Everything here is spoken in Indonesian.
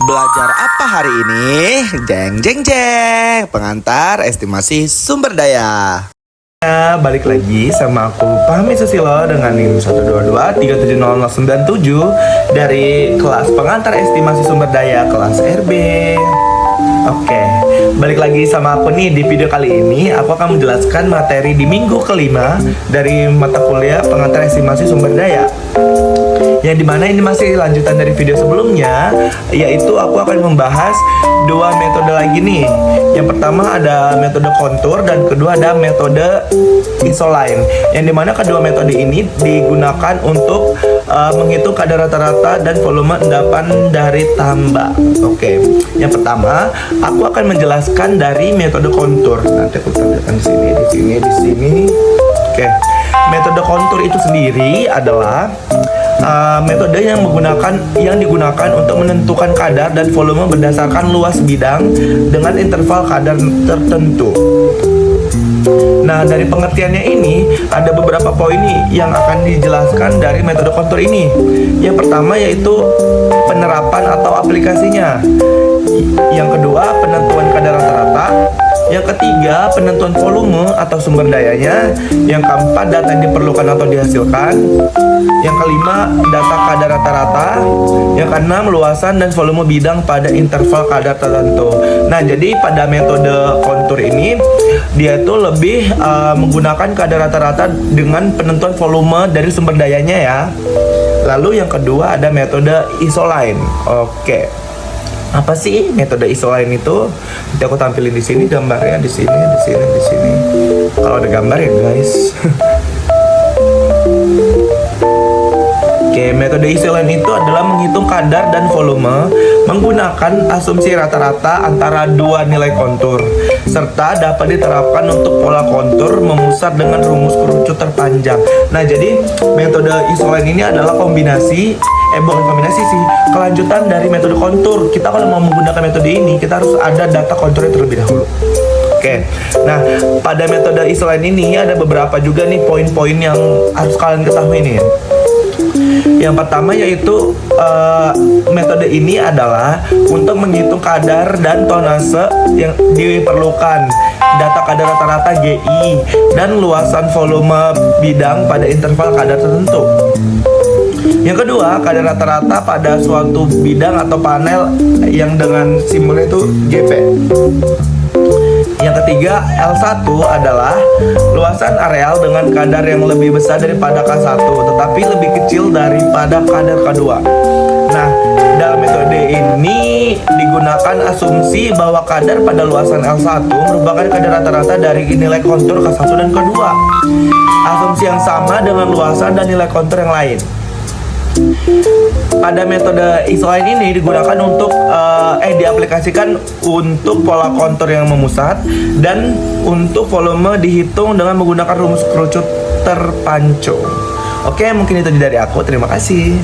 Belajar apa hari ini? Jeng jeng jeng. Pengantar estimasi sumber daya. Balik lagi sama aku Fahmi Susilo dengan NIM 122370097 dari kelas pengantar estimasi sumber daya kelas RB. Oke, balik lagi sama aku nih. Di video kali ini aku akan menjelaskan materi di minggu kelima dari mata kuliah pengantar estimasi sumber daya, yang dimana ini masih lanjutan dari video sebelumnya, yaitu aku akan membahas dua metode lagi nih. Yang pertama ada metode kontur dan kedua ada metode isoline, yang dimana kedua metode ini digunakan untuk menghitung kadar rata-rata dan volume endapan dari tambak. Oke, yang pertama aku akan menjelaskan dari metode kontur. Nanti aku tampilkan di sini. Oke, metode kontur itu sendiri adalah metode yang digunakan untuk menentukan kadar dan volume berdasarkan luas bidang dengan interval kadar tertentu. Nah, dari pengertiannya ini ada beberapa poin nih yang akan dijelaskan dari metode kontur ini. Yang pertama yaitu penerapan atau aplikasinya. Yang kedua, penentuan kadar rata-rata. Yang ketiga, penentuan volume atau sumber dayanya. Yang keempat, data yang diperlukan atau dihasilkan. Yang kelima, data kadar rata-rata. Yang keenam, luasan dan volume bidang pada interval kadar tertentu. Nah, jadi pada metode kontur ini dia itu lebih menggunakan kadar rata-rata dengan penentuan volume dari sumber dayanya ya. Lalu yang kedua ada metode isoline. Oke. Apa sih metode isoline itu? Nanti aku tampilin di sini gambarnya, di sini. Kalau ada gambar ya guys. Oke, metode isoline itu adalah menghitung kadar dan volume menggunakan asumsi rata-rata antara dua nilai kontur, serta dapat diterapkan untuk pola kontur memusat dengan rumus kerucut terpanjang. Nah, jadi metode isoline ini adalah kelanjutan dari metode kontur. Kita kalau mau menggunakan metode ini, kita harus ada data konturnya terlebih dahulu. Oke, nah pada metode isoline ini ada beberapa juga nih poin-poin yang harus kalian ketahui nih. Yang pertama yaitu metode ini adalah untuk menghitung kadar dan tonase yang diperlukan, data kadar rata-rata GI, dan luasan volume bidang pada interval kadar tertentu. Yang kedua, kadar rata-rata pada suatu bidang atau panel yang dengan simbolnya itu GP. Yang ketiga, L1 adalah luasan areal dengan kadar yang lebih besar daripada K1 tetapi lebih kecil daripada kadar K2. Nah, dalam metode ini digunakan asumsi bahwa kadar pada luasan L1 merupakan kadar rata-rata dari nilai kontur K1 dan K2. Asumsi yang sama dengan luasan dan nilai kontur yang lain. Pada metode isoline ini digunakan untuk diaplikasikan untuk pola kontur yang memusat dan untuk volume dihitung dengan menggunakan rumus kerucut terpancung. Oke, mungkin itu dari aku. Terima kasih.